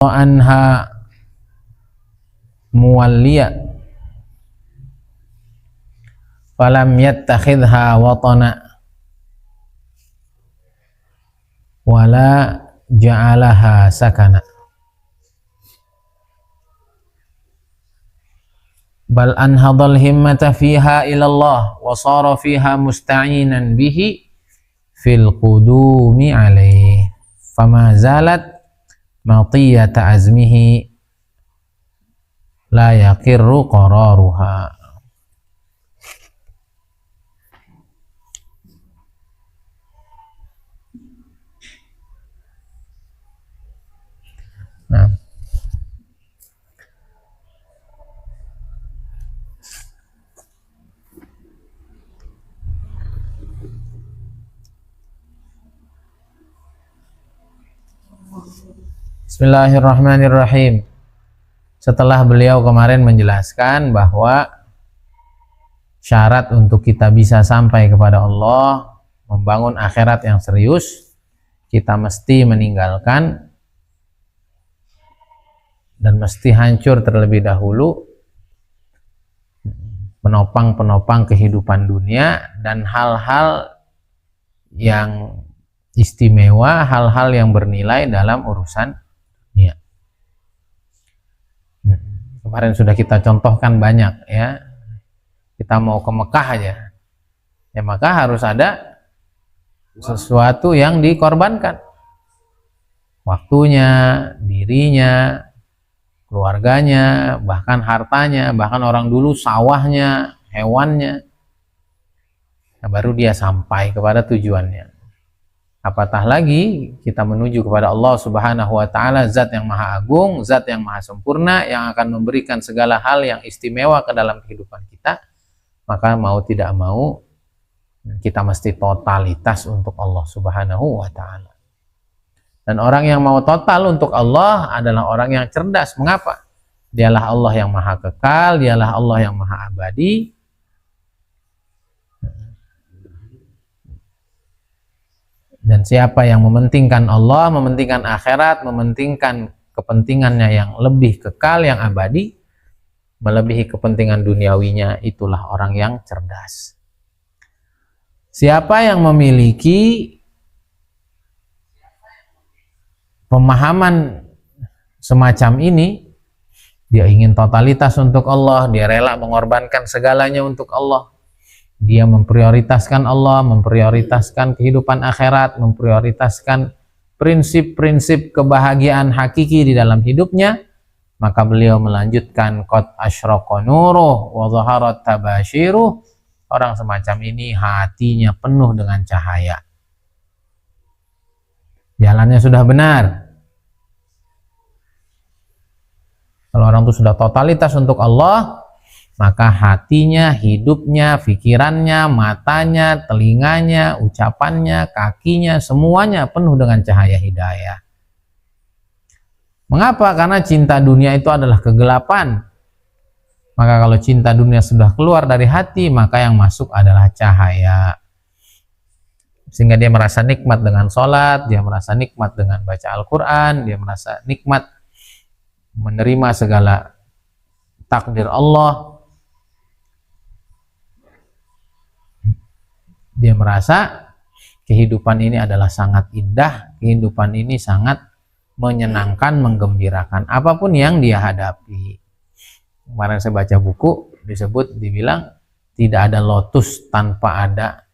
anha muwalliya falam yattakhidha watana wala ja'alaha sakana bal anhadal himmata fiha ilallah wa sara fiha musta'inan bihi fil qudumi alaih fama zalat matiyata azmihi la yaqirru qararuha. Nah, Bismillahirrahmanirrahim. Setelah beliau kemarin menjelaskan bahwa syarat untuk kita bisa sampai kepada Allah, membangun akhirat yang serius, kita mesti meninggalkan dan mesti hancur terlebih dahulu penopang-penopang kehidupan dunia dan hal-hal yang istimewa, hal-hal yang bernilai dalam urusan dunia. Kemarin sudah kita contohkan banyak ya. Kita mau ke Mekah aja, ya maka harus ada sesuatu yang dikorbankan, waktunya, dirinya, keluarganya, bahkan hartanya, bahkan orang dulu sawahnya, hewannya. Nah, baru dia sampai kepada tujuannya. Apatah lagi kita menuju kepada Allah Subhanahu wa Ta'ala, Zat yang Maha Agung, Zat yang Maha Sempurna, yang akan memberikan segala hal yang istimewa ke dalam kehidupan kita. Maka mau tidak mau kita mesti totalitas untuk Allah Subhanahu wa Ta'ala. Dan orang yang mau total untuk Allah adalah orang yang cerdas. Mengapa? Dialah Allah yang Maha Kekal, dialah Allah yang Maha Abadi. Dan siapa yang mementingkan Allah, mementingkan akhirat, mementingkan kepentingannya yang lebih kekal, yang abadi, melebihi kepentingan duniawinya, itulah orang yang cerdas. Siapa yang memiliki pemahaman semacam ini, dia ingin totalitas untuk Allah, dia rela mengorbankan segalanya untuk Allah. Dia memprioritaskan Allah, memprioritaskan kehidupan akhirat, memprioritaskan prinsip-prinsip kebahagiaan hakiki di dalam hidupnya. Maka beliau melanjutkan, qad asyraqa nuruh wa zaharat tabashiruh. Orang semacam ini hatinya penuh dengan cahaya. Jalannya sudah benar. Kalau orang itu sudah totalitas untuk Allah, maka hatinya, hidupnya, pikirannya, matanya, telinganya, ucapannya, kakinya, semuanya penuh dengan cahaya hidayah. Mengapa? Karena cinta dunia itu adalah kegelapan. Maka kalau cinta dunia sudah keluar dari hati, maka yang masuk adalah cahaya. Sehingga dia merasa nikmat dengan sholat, dia merasa nikmat dengan baca Al-Quran, dia merasa nikmat menerima segala takdir Allah. Dia merasa kehidupan ini adalah sangat indah, kehidupan ini sangat menyenangkan, menggembirakan, apapun yang dia hadapi. Kemarin saya baca buku, dibilang tidak ada lotus tanpa ada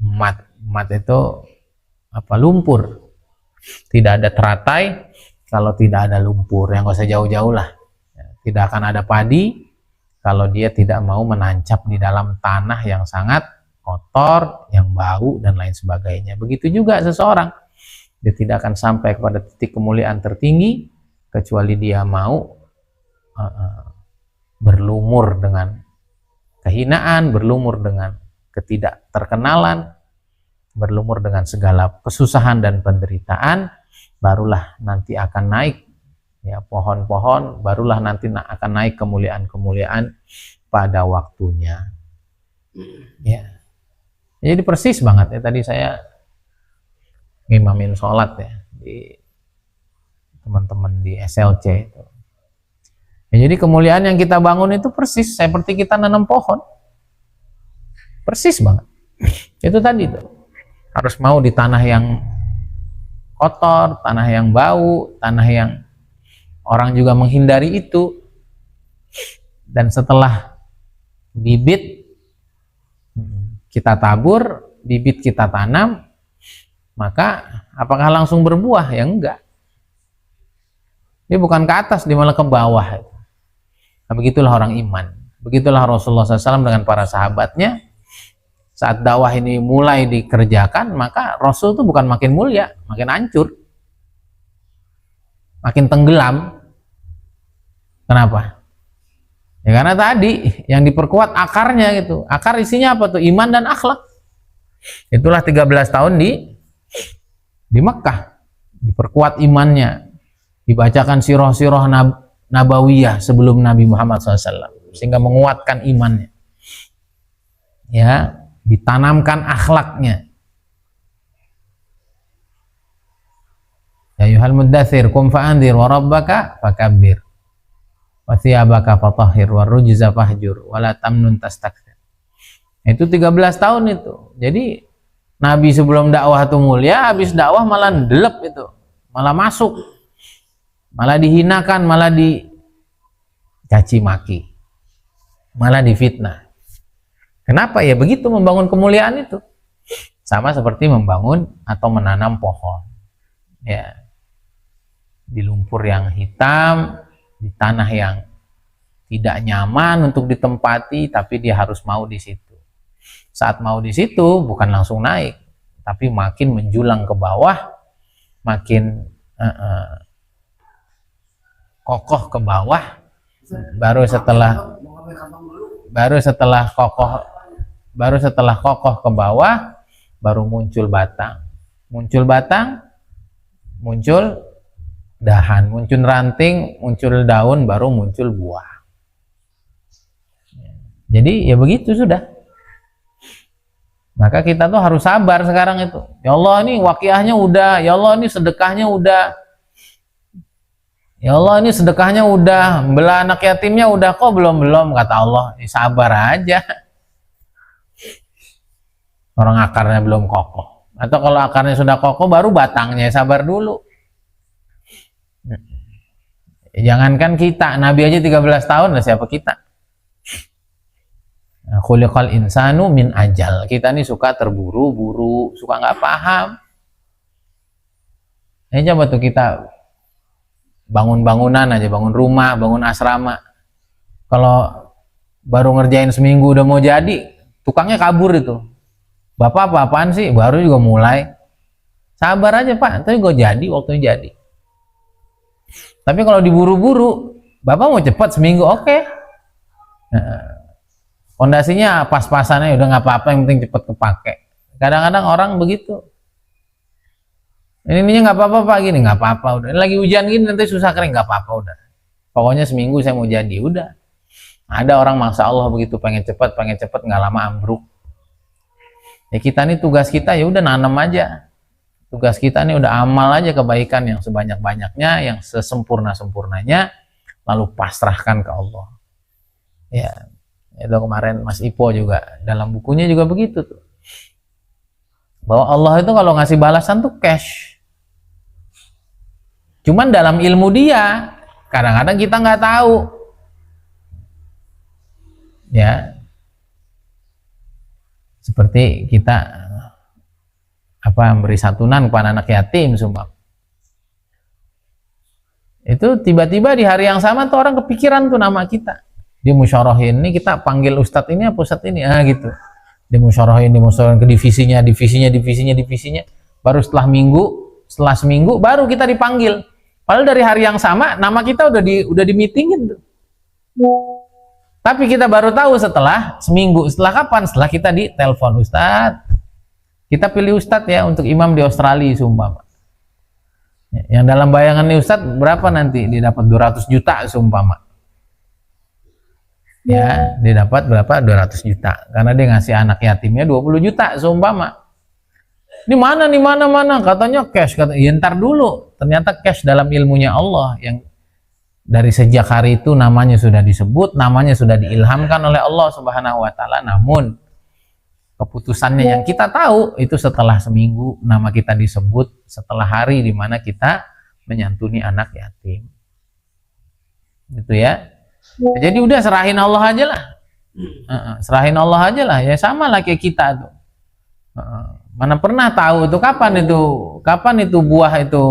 mat. Mat itu lumpur. Tidak ada teratai kalau tidak ada lumpur. Yang gak usah jauh-jauh lah. Tidak akan ada padi kalau dia tidak mau menancap di dalam tanah yang sangat kotor, yang bau, dan lain sebagainya. Begitu juga seseorang, dia tidak akan sampai kepada titik kemuliaan tertinggi kecuali dia mau berlumur dengan kehinaan, berlumur dengan ketidakterkenalan, berlumur dengan segala kesusahan dan penderitaan. Barulah nanti akan naik ya pohon-pohon, barulah nanti akan naik kemuliaan-kemuliaan pada waktunya. Ya. Jadi persis banget ya, tadi saya ngimamin sholat ya di teman-teman di SLC itu. Ya, jadi kemuliaan yang kita bangun itu persis seperti kita nanam pohon, persis banget. Itu tadi tuh, harus mau di tanah yang kotor, tanah yang bau, tanah yang orang juga menghindari itu. Dan setelah bibit kita tabur, bibit kita tanam, maka apakah langsung berbuah? Ya enggak. Dia bukan ke atas, dia malah ke bawah. Nah, begitulah orang iman. Begitulah Rasulullah SAW dengan para sahabatnya. Saat dakwah ini mulai dikerjakan, maka Rasul itu bukan makin mulia, makin hancur, makin tenggelam. Kenapa? Ya karena tadi yang diperkuat akarnya gitu. Akar isinya apa tuh? Iman dan akhlak. Itulah 13 tahun di Mekkah, diperkuat imannya, dibacakan sirah-sirah nabawiyah sebelum Nabi Muhammad SAW, sehingga menguatkan imannya. Ya, ditanamkan akhlaknya. Ya ayyuhal muddatsir qum fa'anzir wa rabbaka fakabbir wa thiyabaka fatahhir wa rujza fahjur wa la tamnun tastakthir. Itu 13 tahun itu. Jadi Nabi sebelum dakwah itu mulia, habis dakwah malah ndelep itu, malah masuk, malah dihinakan, malah dicaci maki, malah difitnah. Kenapa? Ya begitu membangun kemuliaan itu. Sama seperti membangun atau menanam pohon. Ya. Di lumpur yang hitam, di tanah yang tidak nyaman untuk ditempati, tapi dia harus mau di situ. Saat mau di situ bukan langsung naik, tapi makin menjulang ke bawah, makin kokoh ke bawah. Baru setelah kokoh ke bawah, baru muncul batang. Muncul batang, muncul dahan, muncul ranting, muncul daun, baru muncul buah. Jadi ya begitu sudah. Maka kita tuh harus sabar sekarang itu. Ya Allah, ini waqiahnya udah, ya Allah ini sedekahnya udah, ya Allah ini sedekahnya udah, belah anak yatimnya udah, kok belum kata Allah. Sabar aja. Orang akarnya belum kokoh. Atau kalau akarnya sudah kokoh, baru batangnya, sabar dulu. Jangankan kita, Nabi aja 13 tahun, lah siapa kita? Khuliqal insanu min ajal. Kita nih suka terburu-buru, suka nggak paham. Ini coba tuh kita bangun bangunan aja, bangun rumah, bangun asrama. Kalau baru ngerjain seminggu udah mau jadi, tukangnya kabur itu. Bapak apa-apaan sih? Baru juga mulai. Sabar aja Pak, tapi gue jadi, waktunya jadi. Tapi kalau diburu-buru, Bapak mau cepat seminggu, oke. Fondasinya pas-pasannya udah nggak apa-apa, yang penting cepet kepake. Kadang-kadang orang begitu. Ininya nggak apa-apa Pak, gini nggak apa-apa udah. Lagi hujan gini nanti susah kering, nggak apa-apa udah. Pokoknya seminggu saya mau jadi, udah. Ada orang maksa Allah begitu, pengen cepet nggak lama ambruk. Ya kita nih tugas kita ya udah nanam aja. Tugas kita nih udah amal aja kebaikan yang sebanyak-banyaknya, yang sesempurna-sempurnanya, lalu pasrahkan ke Allah. Ya, itu kemarin Mas Ipo juga dalam bukunya juga begitu tuh. Bahwa Allah itu kalau ngasih balasan tuh cash. Cuman dalam ilmu dia, kadang-kadang kita nggak tahu. Ya. Seperti kita beri santunan kepada anak yatim sumpah. Itu tiba-tiba di hari yang sama tuh orang kepikiran tuh nama kita. Dia musyarahin, ini kita panggil ustadz ini apa ustadz ini, gitu. Dia musyarahin ke divisinya. Baru setelah seminggu baru kita dipanggil. Padahal dari hari yang sama nama kita udah di meetingin tuh. Tapi kita baru tahu setelah seminggu. Setelah kapan? Setelah kita ditelepon, Ustadz, kita pilih Ustadz ya untuk imam di Australia sumpah. Yang dalam bayangan nih Ustadz berapa nanti? Dia dapat 200 juta sumpah. Ya, dia dapat berapa? 200 juta. Karena dia ngasih anak yatimnya 20 juta sumpah. Di mana nih, mana katanya cash, kata ya ntar dulu, ternyata cash dalam ilmunya Allah yang dari sejak hari itu namanya sudah disebut, namanya sudah diilhamkan oleh Allah Subhanahu wa taala, namun keputusannya yang kita tahu itu setelah seminggu nama kita disebut, setelah hari di mana kita menyantuni anak yatim. Gitu ya. Jadi udah serahin Allah aja lah. Serahin Allah aja lah, ya sama lah kayak kita tuh. Mana pernah tahu itu kapan itu buah itu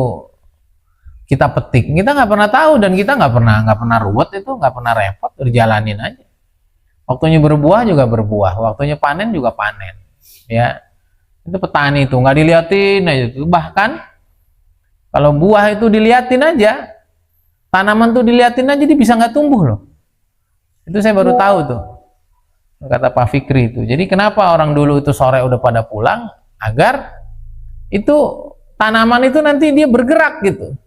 kita petik, kita nggak pernah tahu, dan kita nggak pernah ruwet, itu nggak pernah repot, dijalanin aja. Waktunya berbuah juga berbuah, waktunya panen juga panen, ya. Itu petani itu nggak diliatin aja tuh. Bahkan kalau buah itu diliatin aja, tanaman tuh diliatin aja, dia bisa nggak tumbuh loh. Itu saya baru tahu tuh, kata Pak Fikri itu. Jadi kenapa orang dulu itu sore udah pada pulang, agar itu tanaman itu nanti dia bergerak gitu.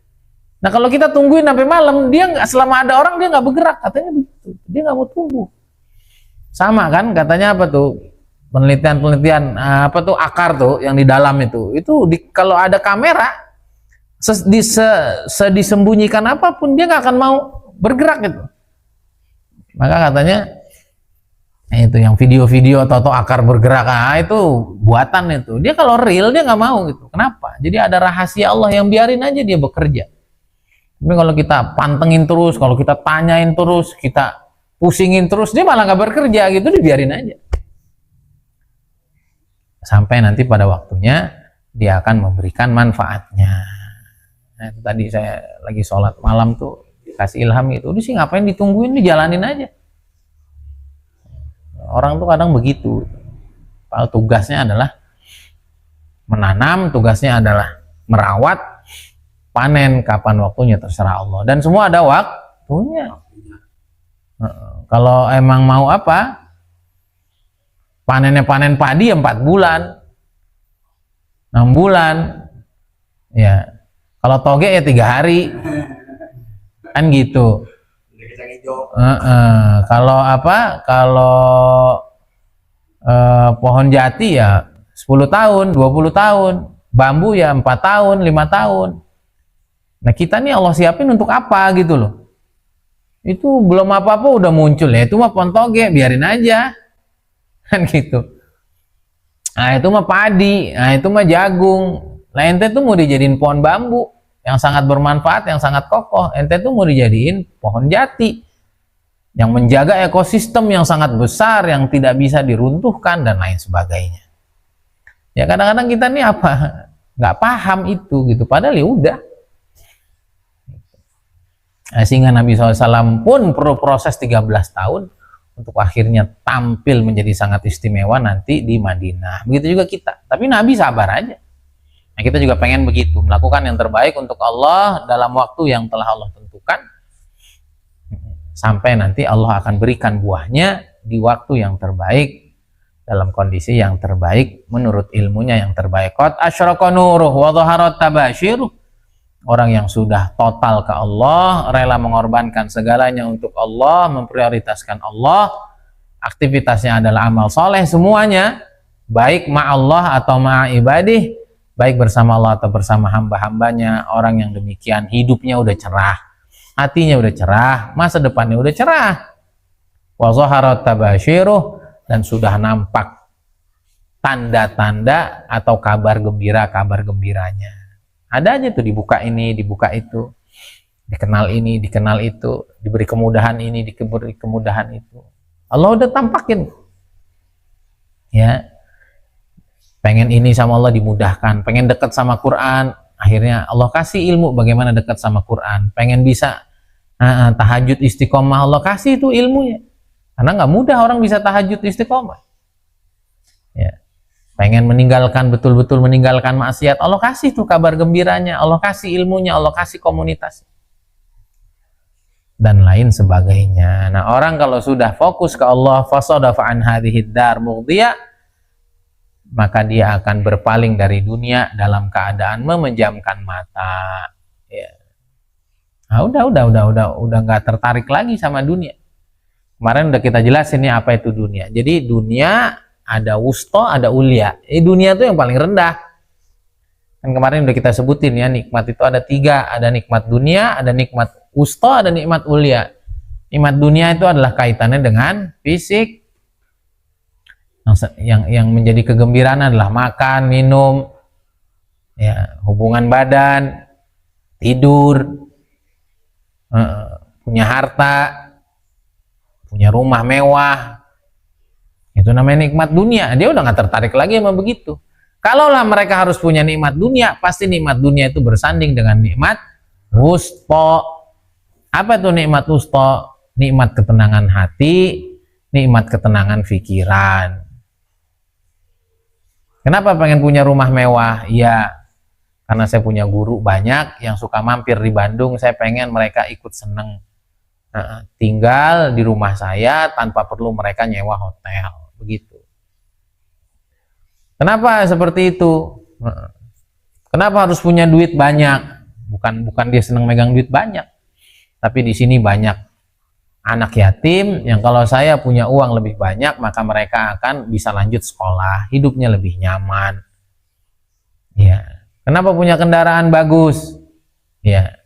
Nah kalau kita tungguin sampai malam, dia nggak, selama ada orang dia nggak bergerak, katanya begitu, dia nggak mau tumbuh. Sama kan katanya apa tuh, penelitian apa tuh, akar tuh yang di dalam itu kalau ada kamera disembunyikan apapun dia nggak akan mau bergerak gitu. Maka katanya itu yang video-video atau akar bergerak, itu buatan itu. Dia kalau real dia nggak mau gitu. Kenapa? Jadi ada rahasia Allah yang biarin aja dia bekerja. Tapi kalau kita pantengin terus, kalau kita tanyain terus, kita pusingin terus, dia malah nggak bekerja gitu, dibiarin aja. Sampai nanti pada waktunya dia akan memberikan manfaatnya. Nah, itu tadi saya lagi sholat malam tuh kasih ilham itu, udah sih ngapain ditungguin, dijalanin aja. Orang tuh kadang begitu. Kalau tugasnya adalah menanam, tugasnya adalah merawat, panen kapan waktunya terserah Allah, dan semua ada waktunya. Kalau emang mau apa, panennya panen padi ya 4 bulan 6 bulan ya, kalau toge ya 3 hari kan gitu. Kalau apa, kalau pohon jati ya 10 tahun 20 tahun, bambu ya 4 tahun 5 tahun. Nah kita nih Allah siapin untuk apa gitu loh. Itu belum apa-apa udah muncul, ya itu mah pohon toge, biarin aja kan gitu. Nah itu mah padi, nah itu mah jagung. Nah ente tuh mau dijadiin pohon bambu yang sangat bermanfaat, yang sangat kokoh. Ente tuh mau dijadiin pohon jati yang menjaga ekosistem yang sangat besar, yang tidak bisa diruntuhkan dan lain sebagainya. Ya kadang-kadang kita nih apa, nggak paham itu gitu, padahal ya udah. Nah, sehingga Nabi SAW pun perlu proses 13 tahun untuk akhirnya tampil menjadi sangat istimewa nanti di Madinah. Begitu juga kita. Tapi Nabi sabar aja. Nah, kita juga pengen begitu, melakukan yang terbaik untuk Allah dalam waktu yang telah Allah tentukan, sampai nanti Allah akan berikan buahnya di waktu yang terbaik, dalam kondisi yang terbaik, menurut ilmunya yang terbaik. Qad asyraqa nuruh wa dhaharat tabasyiruh. Orang yang sudah total ke Allah, rela mengorbankan segalanya untuk Allah, memprioritaskan Allah, aktivitasnya adalah amal soleh semuanya, baik ma'allah atau ma'ibadih, baik bersama Allah atau bersama hamba-hambanya. Orang yang demikian hidupnya udah cerah, hatinya udah cerah, masa depannya udah cerah. Wa zaharat tabasyiruh, dan sudah nampak tanda-tanda atau kabar gembiranya. Ada aja tuh, dibuka ini, dibuka itu, dikenal ini, dikenal itu, diberi kemudahan ini, diberi kemudahan itu. Allah udah tampakin. Ya. Pengen ini sama Allah dimudahkan, pengen dekat sama Quran, akhirnya Allah kasih ilmu bagaimana dekat sama Quran. Pengen bisa tahajud istiqomah, Allah kasih itu ilmunya. Karena nggak mudah orang bisa tahajud istiqomah. Ya. Pengen meninggalkan, betul-betul meninggalkan maksiat, Allah kasih tuh kabar gembiranya, Allah kasih ilmunya, Allah kasih komunitas dan lain sebagainya. Nah, orang kalau sudah fokus ke Allah, fasadafa an hadhihi dar mughdiyah, maka dia akan berpaling dari dunia dalam keadaan memejamkan mata. Ya. Nah, udah nggak tertarik lagi sama dunia. Kemarin udah kita jelasin nih apa itu dunia. Jadi dunia ada wusto, ada ulia. Dunia itu yang paling rendah. Kan kemarin udah kita sebutin ya, nikmat itu ada 3, ada nikmat dunia, ada nikmat wusta, ada nikmat ulia. Nikmat dunia itu adalah kaitannya dengan fisik. Yang menjadi kegembiraan adalah makan, minum, ya, hubungan badan, tidur, punya harta, punya rumah mewah. Itu namanya nikmat dunia. Dia udah nggak tertarik lagi sama begitu. Kalaulah mereka harus punya nikmat dunia, pasti nikmat dunia itu bersanding dengan nikmat wusta. Apa itu nikmat wusta? Nikmat ketenangan hati, nikmat ketenangan pikiran. Kenapa pengen punya rumah mewah? Ya, karena saya punya guru banyak yang suka mampir di Bandung. Saya pengen mereka ikut seneng tinggal di rumah saya tanpa perlu mereka nyewa hotel. Begitu. Kenapa seperti itu? Kenapa harus punya duit banyak? Bukan dia seneng megang duit banyak. Tapi di sini banyak anak yatim yang kalau saya punya uang lebih banyak, maka mereka akan bisa lanjut sekolah, hidupnya lebih nyaman. Ya. Kenapa punya kendaraan bagus? Ya.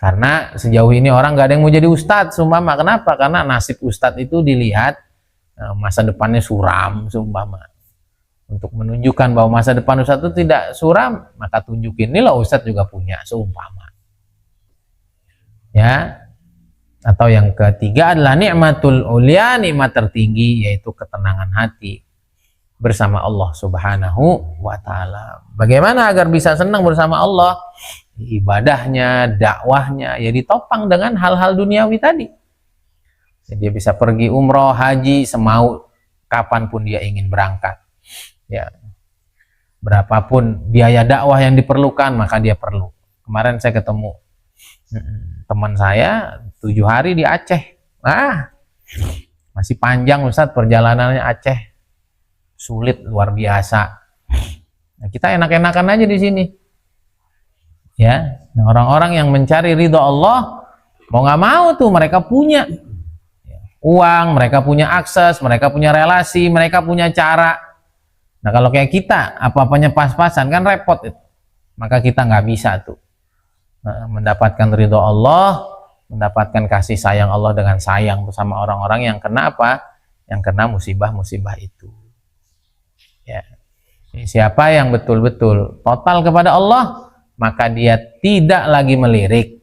Karena sejauh ini orang nggak ada yang mau jadi ustadz, sumpama. Kenapa? Karena nasib ustadz itu dilihat masa depannya suram, sumpama. Untuk menunjukkan bahwa masa depan ustadz itu tidak suram, maka tunjukin nih loh ustadz juga punya, seumpama. Ya. Atau yang ketiga adalah nikmatul ulia, nikmat tertinggi, yaitu ketenangan hati bersama Allah Subhanahu wa Ta'ala. Bagaimana agar bisa senang bersama Allah? Ibadahnya, dakwahnya, ya ditopang dengan hal-hal duniawi tadi. Jadi dia bisa pergi umroh, haji, semau kapanpun dia ingin berangkat. Ya, berapapun biaya dakwah yang diperlukan, maka dia perlu. Kemarin saya ketemu teman saya 7 hari di Aceh. Masih panjang Ustadz perjalanannya Aceh. Sulit luar biasa. Nah, kita enak-enakan aja di sini. Ya, orang-orang yang mencari ridho Allah mau nggak mau tuh mereka punya uang, mereka punya akses, mereka punya relasi, mereka punya cara. Nah, kalau kayak kita apa-apanya pas-pasan kan repot itu. Maka kita nggak bisa tuh mendapatkan ridho Allah, mendapatkan kasih sayang Allah dengan sayang bersama orang-orang yang kena apa? Yang kena musibah-musibah itu. Ya. Siapa yang betul-betul total kepada Allah, maka dia tidak lagi melirik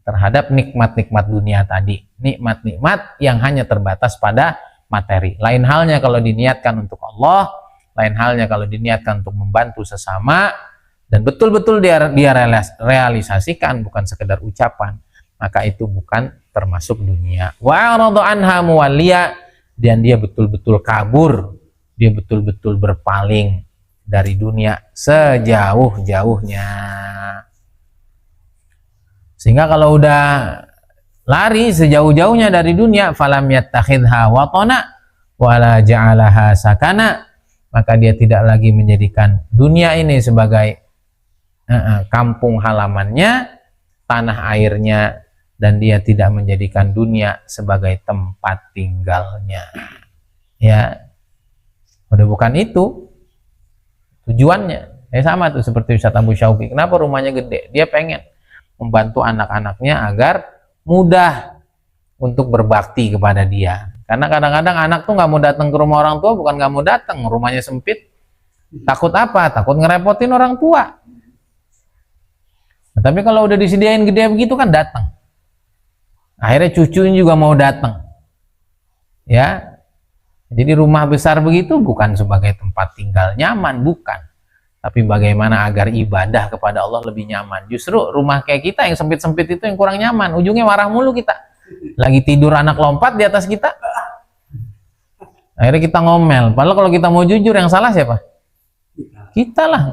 terhadap nikmat-nikmat dunia tadi. Nikmat-nikmat yang hanya terbatas pada materi. Lain halnya kalau diniatkan untuk Allah, lain halnya kalau diniatkan untuk membantu sesama, dan betul-betul dia realisasikan, bukan sekedar ucapan, maka itu bukan termasuk dunia. Wa aradu anha muwalliya, dan dia betul-betul kabur, dia betul-betul berpaling dari dunia sejauh-jauhnya. Sehingga kalau udah lari sejauh-jauhnya dari dunia, falam yattakhidha watana wala ja'alaha sakana, maka dia tidak lagi menjadikan dunia ini sebagai kampung halamannya, tanah airnya, dan dia tidak menjadikan dunia sebagai tempat tinggalnya. Ya, udah bukan itu tujuannya. Sama tuh seperti Ustaz Abu Syauqi. Kenapa rumahnya gede? Dia pengen membantu anak-anaknya agar mudah untuk berbakti kepada dia. Karena kadang-kadang anak tuh nggak mau datang ke rumah orang tua, bukan nggak mau datang, rumahnya sempit. Takut apa? Takut ngerepotin orang tua. Nah, tapi kalau udah disediain gede begitu kan datang. Akhirnya cucunya juga mau datang. Ya. Jadi rumah besar begitu bukan sebagai tempat tinggal nyaman, bukan. Tapi bagaimana agar ibadah kepada Allah lebih nyaman. Justru rumah kayak kita yang sempit-sempit itu yang kurang nyaman. Ujungnya marah mulu kita. Lagi tidur anak lompat di atas kita. Akhirnya kita ngomel. Padahal kalau kita mau jujur, yang salah siapa? Kita lah.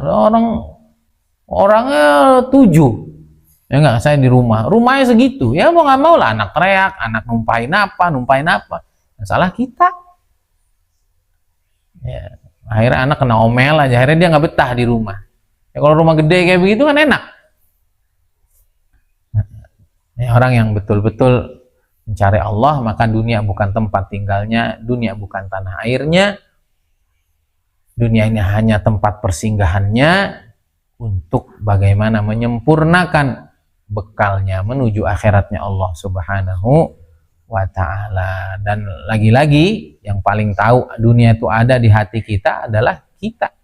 Orangnya 7. Ya enggak, saya di rumah. Rumahnya segitu. Ya mau nggak mau lah, anak teriak, anak numpain apa. Yang salah kita. Ya, akhirnya anak kena omel aja. Akhirnya dia nggak betah di rumah. Ya kalau rumah gede kayak begitu kan enak. Ya, orang yang betul-betul mencari Allah, maka dunia bukan tempat tinggalnya, dunia bukan tanah airnya. Dunia ini hanya tempat persinggahannya untuk bagaimana menyempurnakan bekalnya menuju akhiratnya Allah Subhanahu wa ta'ala. Dan lagi-lagi yang paling tahu dunia itu ada di hati kita adalah kita,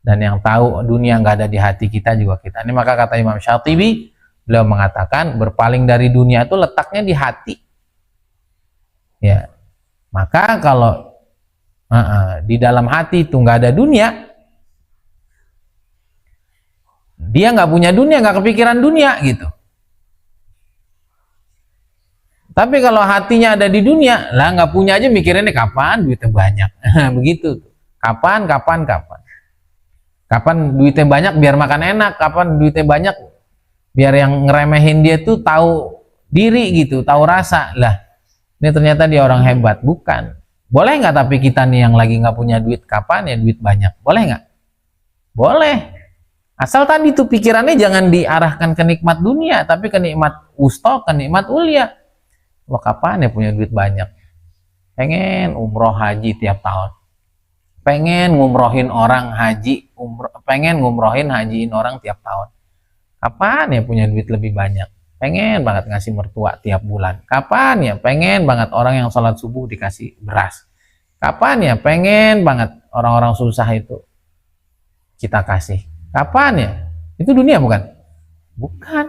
dan yang tahu dunia nggak ada di hati kita juga kita. Ini maka kata Imam Syatibi, beliau mengatakan berpaling dari dunia itu letaknya di hati ya. Maka kalau di dalam hati itu nggak ada dunia, dia nggak punya dunia, nggak kepikiran dunia gitu. Tapi kalau hatinya ada di dunia, lah nggak punya aja mikirinnya kapan duitnya banyak. Begitu. Kapan duitnya banyak biar makan enak, kapan duitnya banyak biar yang ngeremehin dia tuh tahu diri gitu, tahu rasa. Lah, ini ternyata dia orang hebat. Bukan. Boleh nggak tapi kita nih yang lagi nggak punya duit, kapan ya duit banyak? Boleh nggak? Boleh. Asal tadi tuh pikirannya jangan diarahkan ke nikmat dunia, tapi ke nikmat wusta, ke nikmat ulia. Wah, kapan ya punya duit banyak? Pengen umroh haji tiap tahun. Pengen ngumrohin orang haji, pengen ngumrohin hajiin orang tiap tahun. Kapan ya punya duit lebih banyak? Pengen banget ngasih mertua tiap bulan. Kapan ya pengen banget orang yang sholat subuh dikasih beras? Kapan ya pengen banget orang-orang susah itu kita kasih? Kapan ya? Itu dunia bukan? Bukan.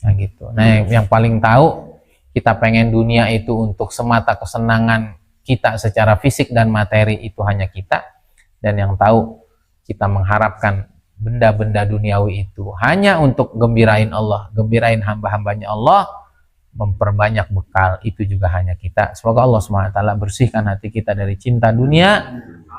Nah gitu. Nah yang paling tahu kita pengen dunia itu untuk semata kesenangan kita secara fisik dan materi itu hanya kita, dan yang tahu kita mengharapkan benda-benda duniawi itu hanya untuk gembirain Allah, gembirain hamba-hambanya Allah, memperbanyak bekal itu juga hanya kita. Semoga Allah SWT bersihkan hati kita dari cinta dunia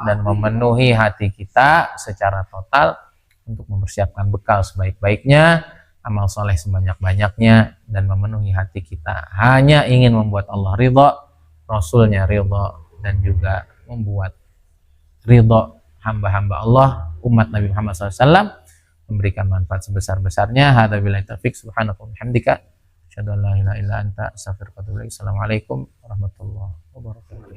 dan memenuhi hati kita secara total untuk mempersiapkan bekal sebaik-baiknya, amal soleh sebanyak-banyaknya, dan memenuhi hati kita hanya ingin membuat Allah ridha, Rasulnya ridha, dan juga membuat ridha hamba-hamba Allah, umat Nabi Muhammad SAW, memberikan manfaat sebesar-besarnya. Hadza billahi taufik, subhanaka wa bihamdika, asyhadu an la ilaha illa anta, astaghfiruka wa atubu ilaik. Assalamualaikum warahmatullahi wabarakatuh.